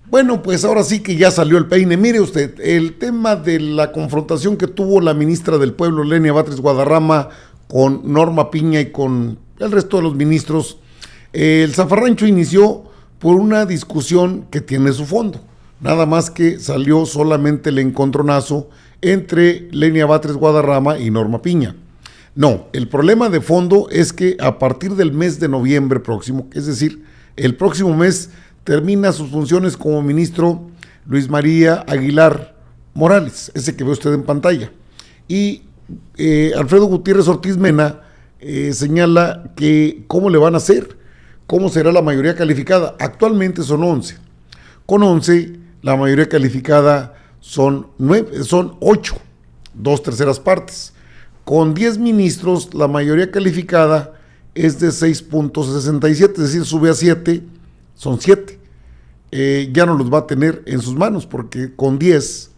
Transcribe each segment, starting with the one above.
Bueno, pues ahora sí que ya salió el peine. Mire usted, el tema de la confrontación que tuvo la ministra del Pueblo, Lenia Batres Guadarrama, con Norma Piña y con el resto de los ministros, el zafarrancho inició por una discusión que tiene su fondo. Nada más que salió solamente el encontronazo entre Lenia Batres Guadarrama y Norma Piña. No, el problema de fondo es que a partir del mes de noviembre próximo, es decir, el próximo mes, termina sus funciones como ministro Luis María Aguilar Morales, ese que ve usted en pantalla. Y Alfredo Gutiérrez Ortiz Mena señala que cómo le van a hacer, cómo será la mayoría calificada. Actualmente son 11. Con 11, la mayoría calificada son 8, 2/3 partes. Con 10 ministros, la mayoría calificada es de 6.67, es decir, sube a 7, son 7. Ya no los va a tener en sus manos, porque con 10,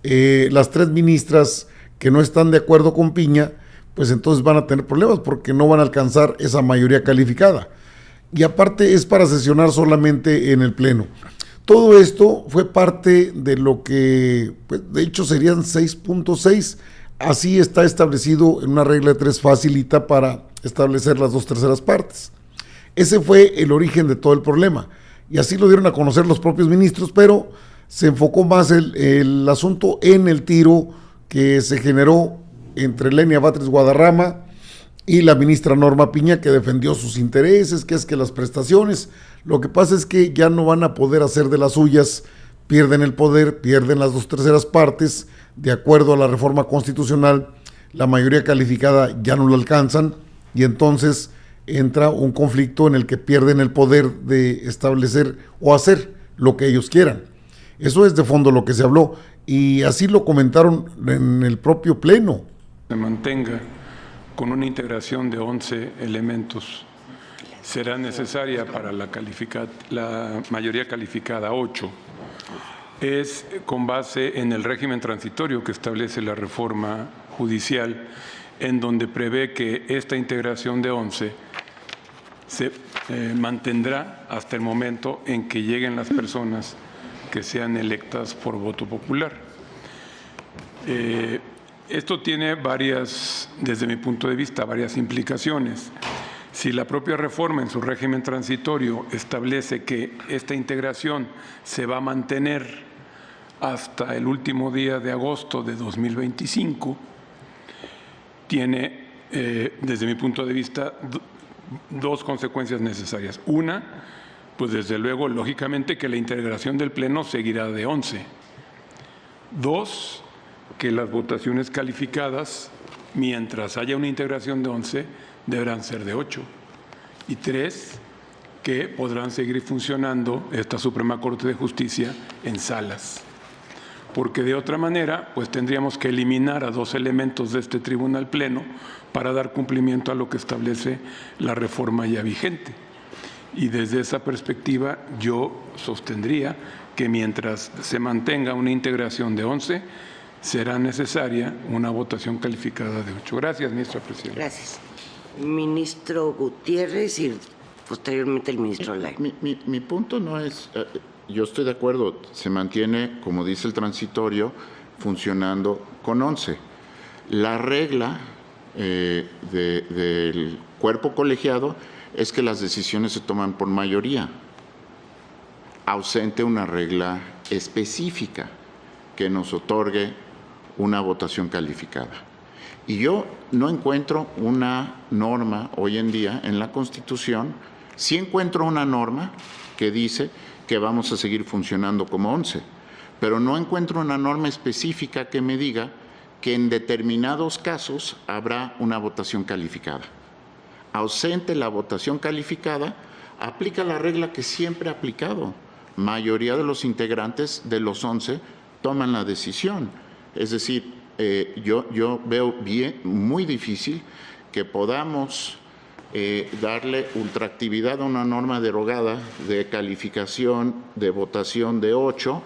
las 3 ministras que no están de acuerdo con Piña, pues entonces van a tener problemas, porque no van a alcanzar esa mayoría calificada. Y aparte es para sesionar solamente en el Pleno. Todo esto fue parte de lo que, pues, de hecho serían 6.6, así está establecido en una regla de 3 facilita para establecer las 2/3 partes. Ese fue el origen de todo el problema, y así lo dieron a conocer los propios ministros, pero se enfocó más el asunto en el tiro que se generó entre Lenia Batres Guadarrama y la ministra Norma Piña, que defendió sus intereses, que es que las prestaciones, lo que pasa es que ya no van a poder hacer de las suyas, pierden el poder, pierden las 2/3 partes, de acuerdo a la reforma constitucional, la mayoría calificada ya no lo alcanzan, y entonces entra un conflicto en el que pierden el poder de establecer o hacer lo que ellos quieran. Eso es de fondo lo que se habló, y así lo comentaron en el propio Pleno. Se mantenga con una integración de 11 elementos. Será necesaria para la mayoría calificada 8. Es con base en el régimen transitorio que establece la reforma judicial, en donde prevé que esta integración de 11 se mantendrá hasta el momento en que lleguen las personas que sean electas por voto popular. Esto tiene desde mi punto de vista, varias implicaciones. Si la propia reforma en su régimen transitorio establece que esta integración se va a mantener hasta el último día de agosto de 2025, tiene, desde mi punto de vista, 2 consecuencias necesarias. Una, pues desde luego, lógicamente, que la integración del Pleno seguirá de 11. 2, que las votaciones calificadas, mientras haya una integración de 11, deberán ser de 8. Y 3, que podrán seguir funcionando esta Suprema Corte de Justicia en salas. Porque de otra manera, pues tendríamos que eliminar a 2 elementos de este Tribunal Pleno para dar cumplimiento a lo que establece la reforma ya vigente. Y desde esa perspectiva, yo sostendría que mientras se mantenga una integración de 11, será necesaria una votación calificada de 8. Gracias, ministra presidenta. Gracias. Ministro Gutiérrez y posteriormente el ministro Lai. Mi punto no es, yo estoy de acuerdo, se mantiene, como dice el transitorio, funcionando con 11. La regla del cuerpo colegiado es que las decisiones se toman por mayoría, ausente una regla específica que nos otorgue una votación calificada. Y yo no encuentro una norma hoy en día en la Constitución, sí encuentro una norma que dice que vamos a seguir funcionando como 11, pero no encuentro una norma específica que me diga que en determinados casos habrá una votación calificada. Ausente la votación calificada, aplica la regla que siempre ha aplicado. Mayoría de los integrantes de los 11 toman la decisión. Es decir, yo veo muy difícil que podamos darle ultraactividad a una norma derogada de calificación de votación de 8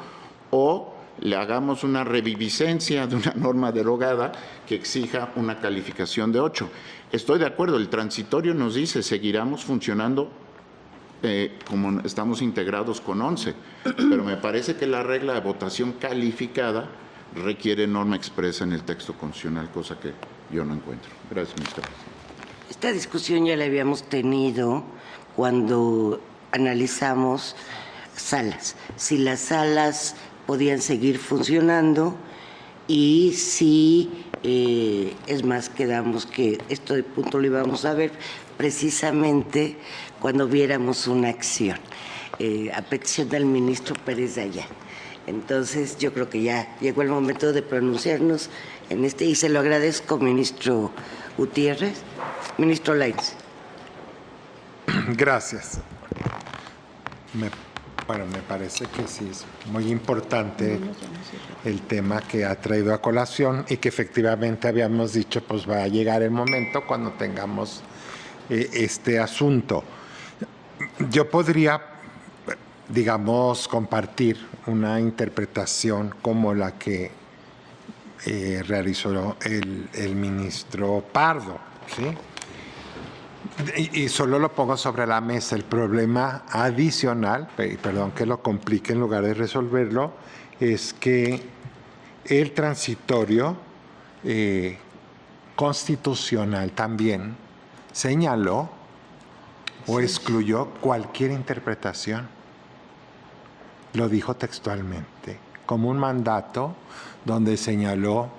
o le hagamos una reviviscencia de una norma derogada que exija una calificación de 8. Estoy de acuerdo, el transitorio nos dice seguiremos funcionando como estamos integrados con 11, pero me parece que la regla de votación calificada requiere norma expresa en el texto constitucional, cosa que yo no encuentro. Gracias, ministro. Esta discusión ya la habíamos tenido cuando analizamos salas, si las salas podían seguir funcionando y si, es más, quedamos que esto de punto lo íbamos a ver precisamente cuando viéramos una acción, a petición del ministro Pérez Dayán. Entonces, yo creo que ya llegó el momento de pronunciarnos en este, y se lo agradezco, ministro Gutiérrez. Ministro Lainez. Gracias. Me parece que sí es muy importante el tema que ha traído a colación y que efectivamente habíamos dicho, pues va a llegar el momento cuando tengamos este asunto. Yo podría, digamos, compartir una interpretación como la que realizó el ministro Pardo, ¿sí? Y solo lo pongo sobre la mesa. El problema adicional, perdón que lo complique en lugar de resolverlo, es que el transitorio constitucional también señaló o excluyó cualquier interpretación. Lo dijo textualmente, como un mandato donde señaló,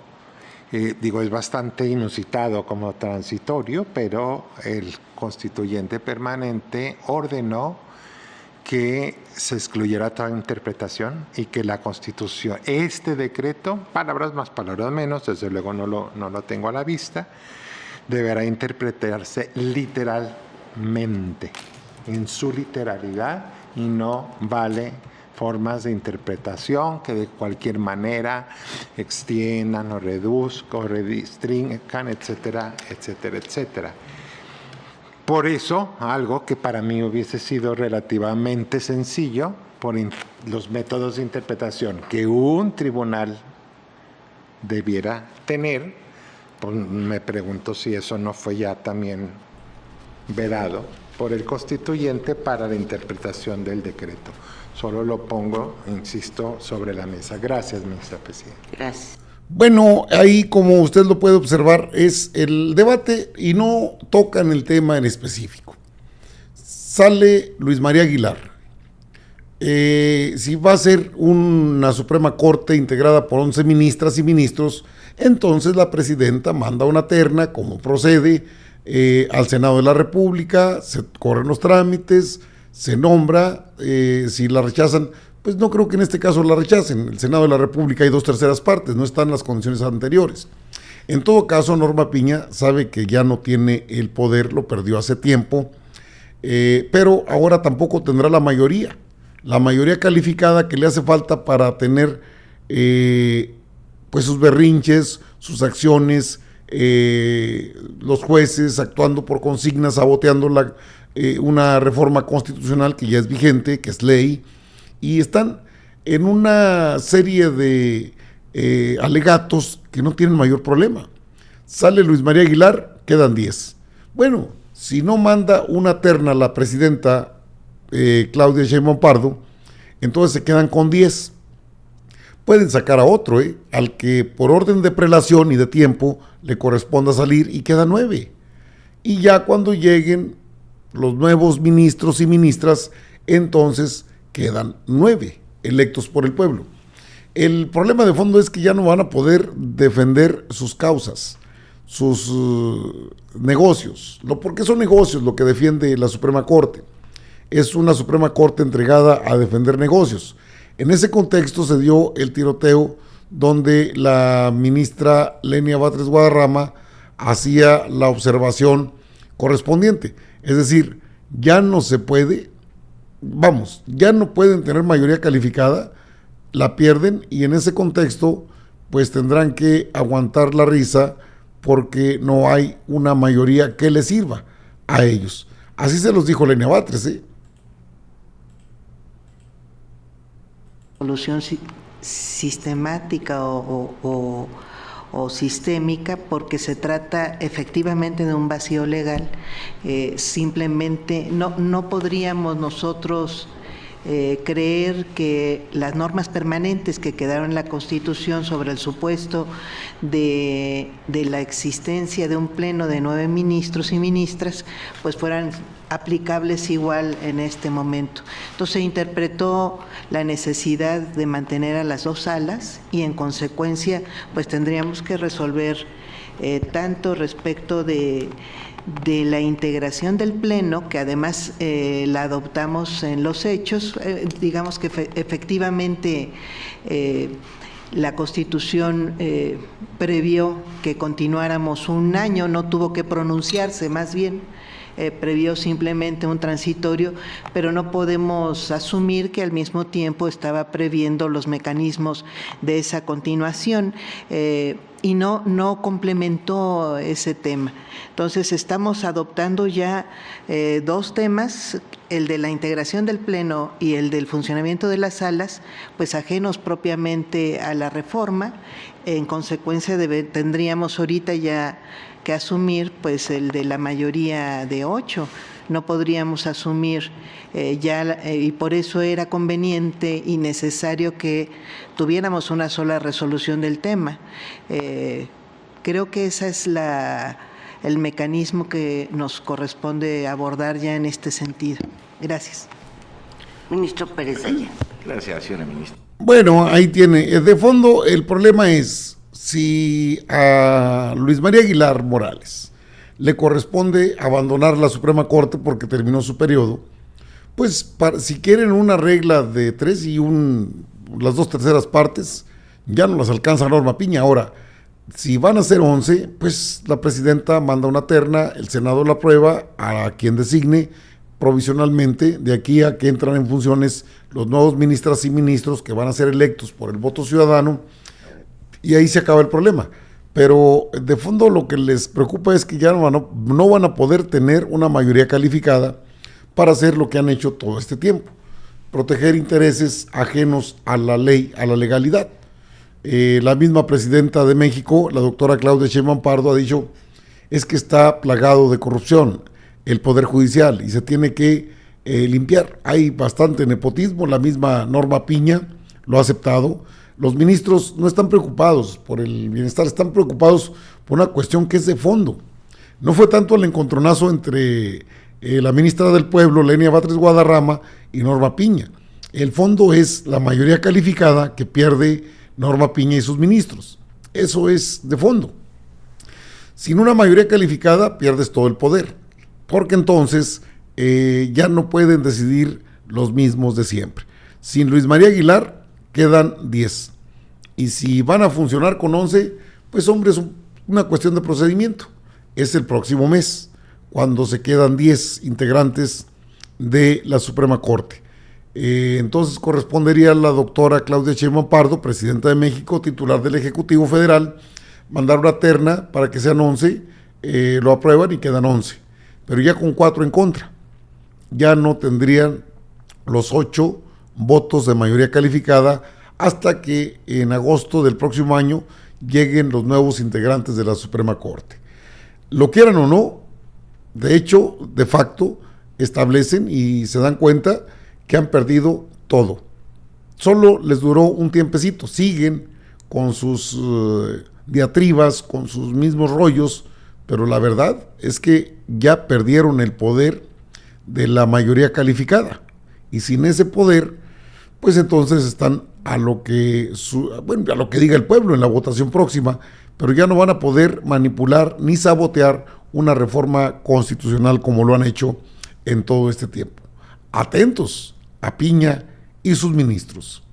es bastante inusitado como transitorio, pero el constituyente permanente ordenó que se excluyera toda interpretación y que la Constitución, este decreto, palabras más, palabras menos, desde luego no lo tengo a la vista, deberá interpretarse literalmente, en su literalidad, y no vale formas de interpretación que de cualquier manera extiendan o reduzcan o restringan, etcétera, etcétera, etcétera. Por eso, algo que para mí hubiese sido relativamente sencillo, por los métodos de interpretación que un tribunal debiera tener, pues me pregunto si eso no fue ya también vedado por el constituyente para la interpretación del decreto. Solo lo pongo, insisto, sobre la mesa. Gracias, ministra presidenta. Gracias. Bueno, ahí como usted lo puede observar es el debate y no tocan el tema en específico. Sale Luis María Aguilar. Si va a ser una Suprema Corte integrada por 11 ministras y ministros, entonces la presidenta manda una terna, como procede, al Senado de la República, se corren los trámites, se nombra, si la rechazan, pues no creo que en este caso la rechacen. El Senado de la República hay 2/3 partes, no están las condiciones anteriores. En todo caso, Norma Piña sabe que ya no tiene el poder, lo perdió hace tiempo, pero ahora tampoco tendrá la mayoría calificada que le hace falta para tener pues sus berrinches, sus acciones, los jueces actuando por consignas, saboteando una reforma constitucional que ya es vigente, que es ley, y están en una serie de alegatos que no tienen mayor problema. Sale Luis María Aguilar, quedan 10. Bueno, si no manda una terna la presidenta Claudia Sheinbaum Pardo, entonces se quedan con 10. Pueden sacar a otro, al que por orden de prelación y de tiempo le corresponda salir, y queda 9. Y ya cuando lleguen los nuevos ministros y ministras, entonces quedan 9 electos por el pueblo. El problema de fondo es que ya no van a poder defender sus causas, sus negocios, porque son negocios lo que defiende la Suprema Corte. Es una Suprema Corte entregada a defender negocios. En ese contexto se dio el tiroteo donde la ministra Lenia Batres Guadarrama hacía la observación correspondiente. Es decir, ya no se puede, ya no pueden tener mayoría calificada, la pierden, y en ese contexto pues tendrán que aguantar la risa porque no hay una mayoría que les sirva a ellos. Así se los dijo Lenia Batres, Solución sistemática o o sistémica, porque se trata efectivamente de un vacío legal. Simplemente no podríamos nosotros creer que las normas permanentes que quedaron en la Constitución sobre el supuesto de la existencia de un pleno de 9 ministros y ministras, pues fueran aplicables igual en este momento. Entonces se interpretó la necesidad de mantener a las 2 salas y en consecuencia pues tendríamos que resolver tanto respecto de la integración del Pleno, que además la adoptamos en los hechos, digamos que efectivamente la Constitución previó que continuáramos un año, no tuvo que pronunciarse, más bien previó simplemente un transitorio, pero no podemos asumir que al mismo tiempo estaba previendo los mecanismos de esa continuación y no complementó ese tema. Entonces estamos adoptando ya 2 temas, el de la integración del Pleno y el del funcionamiento de las salas, pues ajenos propiamente a la reforma. En consecuencia tendríamos ahorita ya que asumir pues el de la mayoría de 8. No podríamos asumir y por eso era conveniente y necesario que tuviéramos una sola resolución del tema. Creo que ese es el mecanismo que nos corresponde abordar ya en este sentido. Gracias. Ministro Pérez Dayán. Gracias, señora ministra. Bueno, ahí tiene. De fondo, el problema es si a Luis María Aguilar Morales le corresponde abandonar la Suprema Corte porque terminó su periodo, pues si quieren una regla de 3 y las 2/3 partes, ya no las alcanza Norma Piña. Ahora, si van a ser 11, pues la presidenta manda una terna, el Senado la aprueba, a quien designe provisionalmente, de aquí a que entran en funciones los nuevos ministras y ministros que van a ser electos por el voto ciudadano, y ahí se acaba el problema. Pero de fondo lo que les preocupa es que ya no van a poder tener una mayoría calificada para hacer lo que han hecho todo este tiempo, proteger intereses ajenos a la ley, a la legalidad. La misma presidenta de México, la doctora Claudia Sheinbaum Pardo, ha dicho es que está plagado de corrupción el Poder Judicial y se tiene que limpiar. Hay bastante nepotismo, la misma Norma Piña lo ha aceptado. Los ministros no están preocupados por el bienestar, están preocupados por una cuestión que es de fondo. No fue tanto el encontronazo entre la ministra del Pueblo, Lenia Batres Guadarrama, y Norma Piña. El fondo es la mayoría calificada que pierde Norma Piña y sus ministros. Eso es de fondo. Sin una mayoría calificada pierdes todo el poder, porque entonces ya no pueden decidir los mismos de siempre. Sin Luis María Aguilar quedan 10. Y si van a funcionar con 11, pues hombre, es una cuestión de procedimiento. Es el próximo mes, cuando se quedan 10 integrantes de la Suprema Corte. Entonces correspondería a la doctora Claudia Sheinbaum Pardo, presidenta de México, titular del Ejecutivo Federal, mandar una terna para que sean 11, lo aprueban y quedan 11. Pero ya con 4 en contra. Ya no tendrían los 8 votos de mayoría calificada hasta que en agosto del próximo año lleguen los nuevos integrantes de la Suprema Corte. Lo quieran o no, de hecho, de facto, establecen y se dan cuenta que han perdido todo. Solo les duró un tiempecito, siguen con sus diatribas, con sus mismos rollos, pero la verdad es que ya perdieron el poder de la mayoría calificada. Y sin ese poder, pues entonces están a lo que diga el pueblo en la votación próxima, pero ya no van a poder manipular ni sabotear una reforma constitucional como lo han hecho en todo este tiempo. Atentos a Piña y sus ministros.